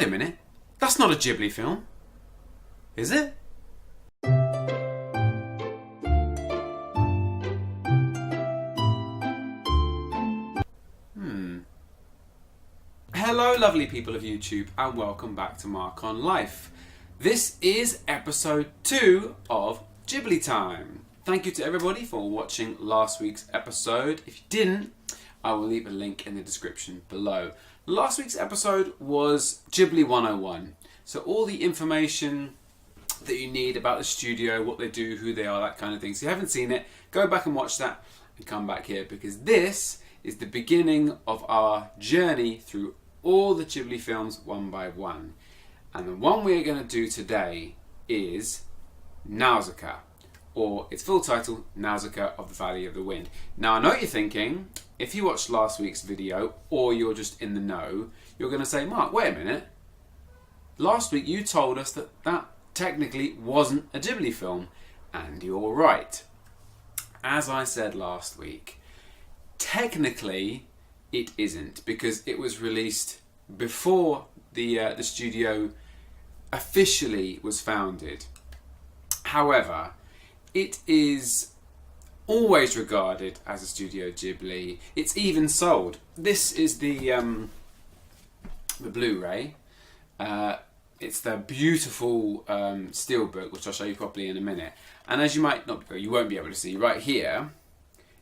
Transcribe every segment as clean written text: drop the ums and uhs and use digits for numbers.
a minute, that's not a Ghibli film, is it? Hello lovely people of YouTube and welcome back to Mark on Life. This is episode 2 of GhibliTime. Thank you to everybody for watching last week's episode. If you didn't, I will leave a link in the description below. Last week's episode was Ghibli 101. So all the information that you need about the studio, what they do, who they are, that kind of thing. So if you haven't seen it, go back and watch that and come back here because this is the beginning of our journey through all the Ghibli films one by one. And the one we're going to do today is Nausicaa, or its full title, Nausicaa of the Valley of the Wind. Now I know what you're thinking, if you watched last week's video or you're just in the know, you're going to say, Mark, wait a minute. Last week you told us that that technically wasn't a Ghibli film, and you're right. As I said last week, technically it isn't, because it was released before the studio officially was founded. However, it is always regarded as a Studio Ghibli. It's even sold. This is the Blu-ray. It's the beautiful steelbook, which I'll show you properly in a minute. And as you won't be able to see right here,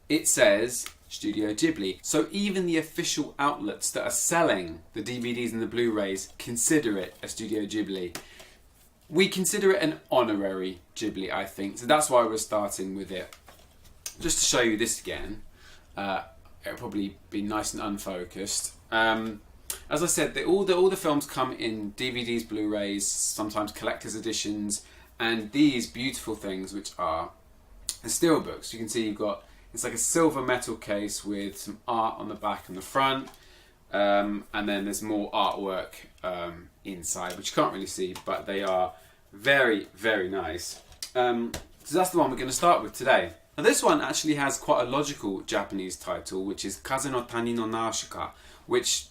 it says Studio Ghibli. So even the official outlets that are selling the DVDs and the Blu-rays consider it a Studio Ghibli. We consider it an honorary Ghibli, I think. So that's why we're starting with it. Just to show you this again, it'll probably be nice and unfocused. As I said, all the films come in DVDs, Blu-rays, sometimes collector's editions, and these beautiful things, which are the steelbooks. You can see it's like a silver metal case with some art on the back and the front, and then there's more artwork inside, which you can't really see, but they are very, very nice. So that's the one we're going to start with today. Now this one actually has quite a logical Japanese title, which is Kaze no Tani no Nausicaa, which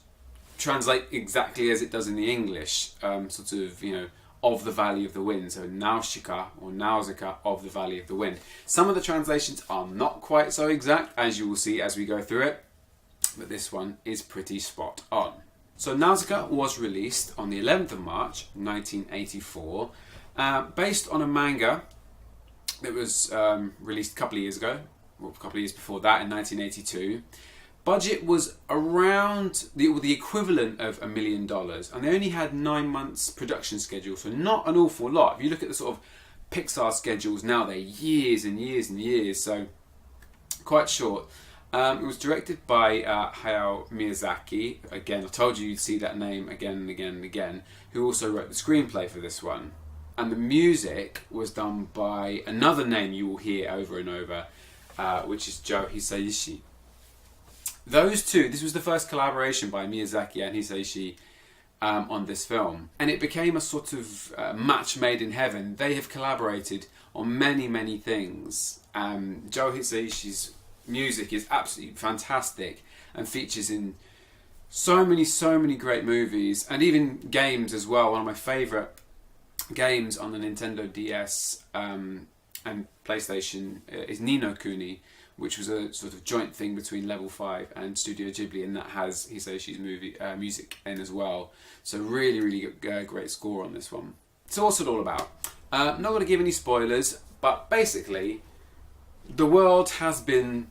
translates exactly as it does in the English, sort of, of the Valley of the Wind. So Nausicaa or Nausicaa of the Valley of the Wind. Some of the translations are not quite so exact, as you will see as we go through it, but this one is pretty spot on. So Nausicaa was released on the 11th of March 1984, based on a manga that was released a couple of years ago, or a couple of years before that in 1982. Budget was around the equivalent of $1 million, and they only had 9 months production schedule, so not an awful lot. If you look at the sort of Pixar schedules now, they're years and years and years, so quite short. It was directed by Hayao Miyazaki. Again, I told you you'd see that name again and again and again, who also wrote the screenplay for this one. And the music was done by another name you will hear over and over, which is Joe Hisaishi. Those two, this was the first collaboration by Miyazaki and Hisaishi on this film. And it became a sort of match made in heaven. They have collaborated on many, many things. Joe Hisaishi's music is absolutely fantastic and features in so many great movies and even games as well. One of my favourite games on the Nintendo DS and PlayStation is Ni no Kuni, which was a sort of joint thing between Level 5 and Studio Ghibli, and that has Hisaishi's music in as well. So really great score on this one. So what's it all about? Not going to give any spoilers, but basically the world has been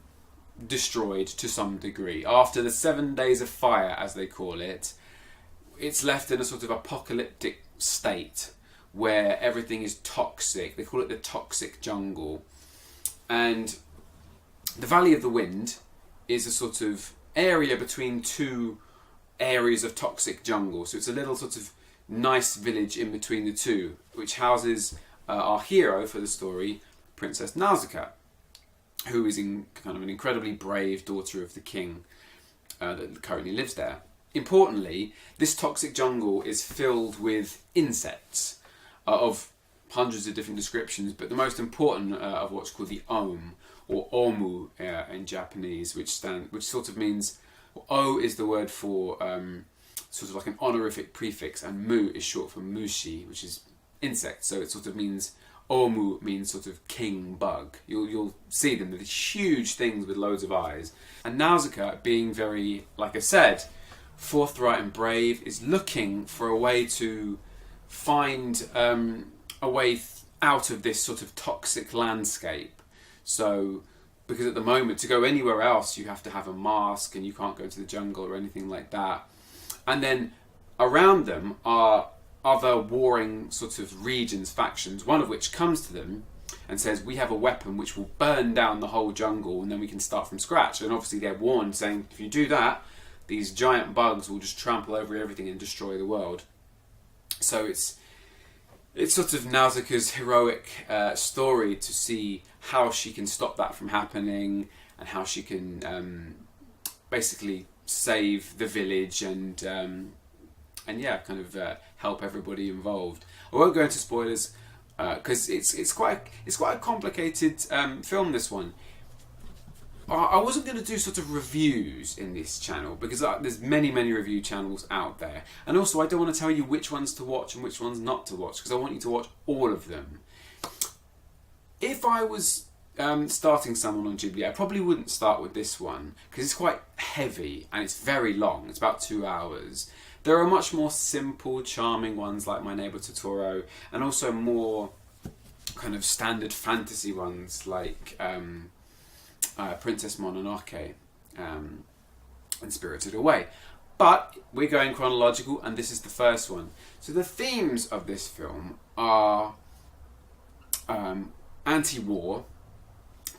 destroyed to some degree. After the 7 days of fire, as they call it, it's left in a sort of apocalyptic state where everything is toxic. They call it the toxic jungle. And the Valley of the Wind is a sort of area between two areas of toxic jungle. So it's a little sort of nice village in between the two, which houses our hero for the story, Princess Nausicaa, who is kind of an incredibly brave daughter of the king that currently lives there. Importantly, this toxic jungle is filled with insects of hundreds of different descriptions, but the most important of what's called the Om, or Omu in Japanese, which sort of means, O is the word for sort of like an honorific prefix, and mu is short for mushi, which is insect. So it sort of means, omu means sort of king bug. You'll see them, they're these huge things with loads of eyes. And Nausicaa, being very, like I said, forthright and brave, is looking for a way to find a way out of this sort of toxic landscape. So, because at the moment, to go anywhere else, you have to have a mask and you can't go into the jungle or anything like that. And then around them are other warring sort of regions, factions, one of which comes to them and says, we have a weapon which will burn down the whole jungle and then we can start from scratch. And obviously they're warned, saying, if you do that, these giant bugs will just trample over everything and destroy the world. So it's sort of Nausicaa's heroic story to see how she can stop that from happening and how she can basically save the village and yeah, kind of help everybody involved. I won't go into spoilers because it's quite a complicated film, this one. I wasn't going to do sort of reviews in this channel because there's many review channels out there, and also I don't want to tell you which ones to watch and which ones not to watch because I want you to watch all of them. If I was starting someone on Ghibli, I probably wouldn't start with this one because it's quite heavy and it's very long. It's about 2 hours. There are much more simple, charming ones like My Neighbor Totoro, and also more kind of standard fantasy ones like Princess Mononoke and Spirited Away. But we're going chronological, and this is the first one. So the themes of this film are anti-war,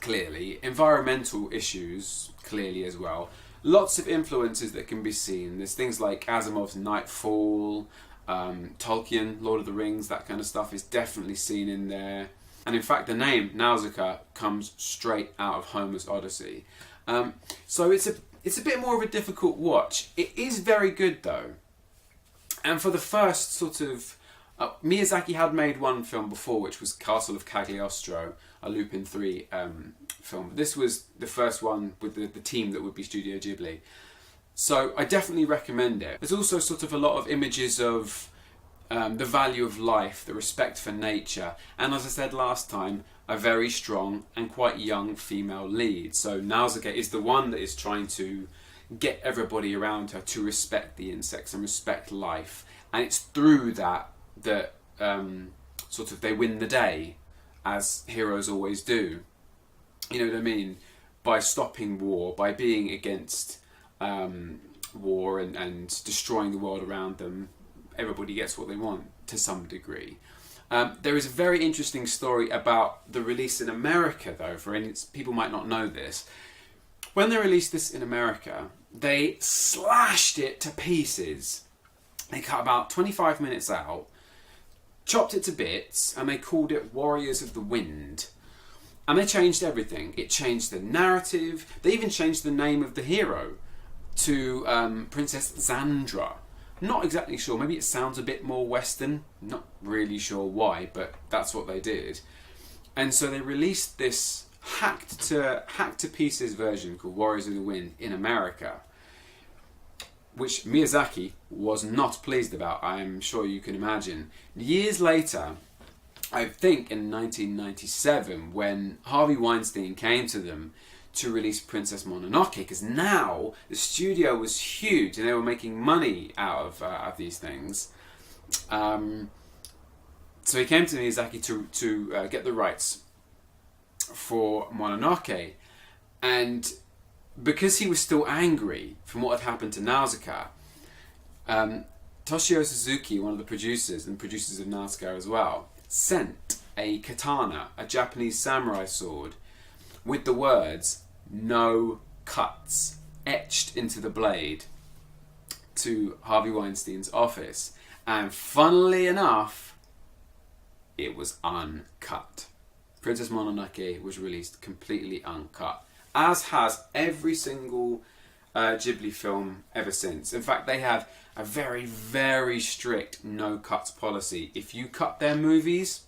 clearly, environmental issues, clearly as well. Lots of influences that can be seen. There's things like Asimov's Nightfall, Tolkien, Lord of the Rings, that kind of stuff is definitely seen in there. And in fact, the name Nausicaa comes straight out of Homer's Odyssey. So it's a bit more of a difficult watch. It is very good though. And for the first sort of... Miyazaki had made one film before, which was Castle of Cagliostro, a Lupin 3 film. This was the first one with the team that would be Studio Ghibli. So I definitely recommend it. There's also sort of a lot of images of the value of life, the respect for nature, and as I said last time, a very strong and quite young female lead. So Nausicaa is the one that is trying to get everybody around her to respect the insects and respect life, and it's through that sort of they win the day, as heroes always do. You know what I mean? By stopping war, by being against war and destroying the world around them, everybody gets what they want to some degree. There is a very interesting story about the release in America, though, for any people might not know this. When they released this in America, they slashed it to pieces. They cut about 25 minutes out, chopped it to bits, and they called it Warriors of the Wind. And they changed everything. It changed the narrative. They even changed the name of the hero to Princess Xandra. Not exactly sure. Maybe it sounds a bit more Western. Not really sure why, but that's what they did. And so they released this hacked to pieces version called Warriors of the Wind in America, which Miyazaki was not pleased about, I'm sure you can imagine. Years later, I think in 1997, when Harvey Weinstein came to them to release Princess Mononoke, because now the studio was huge and they were making money out of these things. So he came to Miyazaki to get the rights for Mononoke, and because he was still angry from what had happened to Nausicaa, Toshio Suzuki, one of the producers and producers of Nausicaa as well, sent a katana, a Japanese samurai sword, with the words "no cuts" etched into the blade to Harvey Weinstein's office. And funnily enough, it was uncut. Princess Mononoke was released completely uncut, as has every single Ghibli film ever since. In fact, they have a very, very strict no cuts policy. If you cut their movies,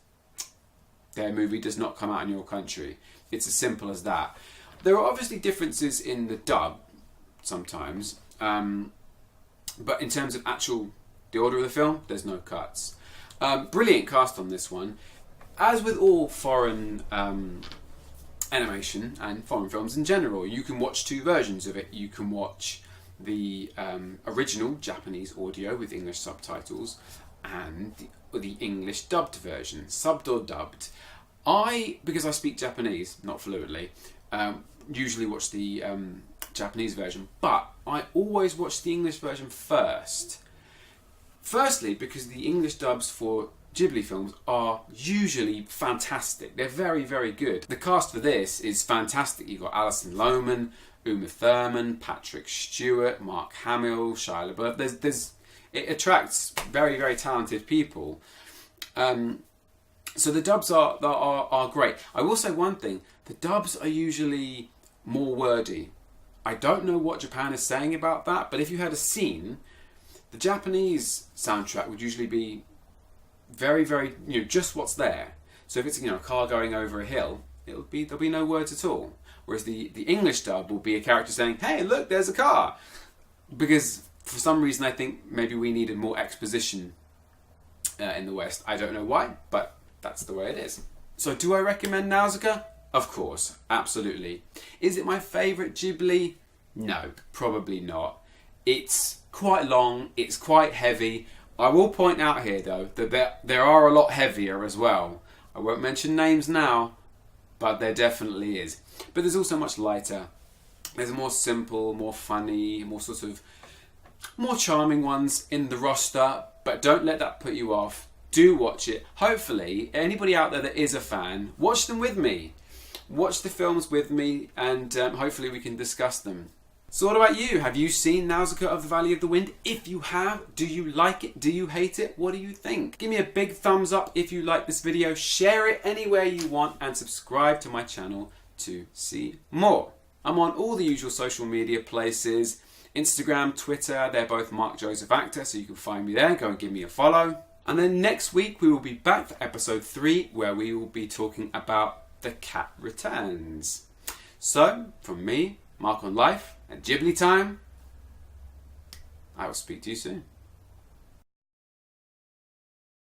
their movie does not come out in your country. It's as simple as that. There are obviously differences in the dub sometimes. But in terms of the order of the film, there's no cuts. Brilliant cast on this one. As with all foreign animation and foreign films in general, you can watch two versions of it. You can watch the original Japanese audio with English subtitles and the English dubbed version, subbed or dubbed. Because I speak Japanese, not fluently, usually watch the Japanese version, but I always watch the English version first. Firstly, because the English dubs for Ghibli films are usually fantastic. They're very, very good. The cast for this is fantastic. You've got Alison Lohman, Uma Thurman, Patrick Stewart, Mark Hamill, Shia LaBeouf. It attracts very, very talented people. So the dubs are great. I will say one thing. The dubs are usually more wordy. I don't know what Japan is saying about that, but if you had a scene, the Japanese soundtrack would usually be very, very, just what's there. So if it's, a car going over a hill, there'll be no words at all. Whereas the English dub will be a character saying, "Hey, look, there's a car." Because for some reason I think maybe we needed more exposition in the West. I don't know why, but that's the way it is. So do I recommend Nausicaa? Of course, absolutely. Is it my favourite Ghibli? No, probably not. It's quite long, it's quite heavy. I will point out here though that there are a lot heavier as well. I won't mention names now, but there definitely is. But there's also much lighter. There's more simple, more funny, more charming ones in the roster, but don't let that put you off. Do watch it. Hopefully, anybody out there that is a fan, watch them with me. Watch the films with me, and hopefully we can discuss them. So what about you? Have you seen Nausicaa of the Valley of the Wind? If you have, do you like it? Do you hate it? What do you think? Give me a big thumbs up if you like this video. Share it anywhere you want and subscribe to my channel to see more. I'm on all the usual social media places. Instagram, Twitter, they're both Mark Joseph Actor, so you can find me there. Go and give me a follow. And then next week we will be back for episode 3, where we will be talking about The Cat Returns. So, from me, Mark on Life, and GhibliTime, I will speak to you soon.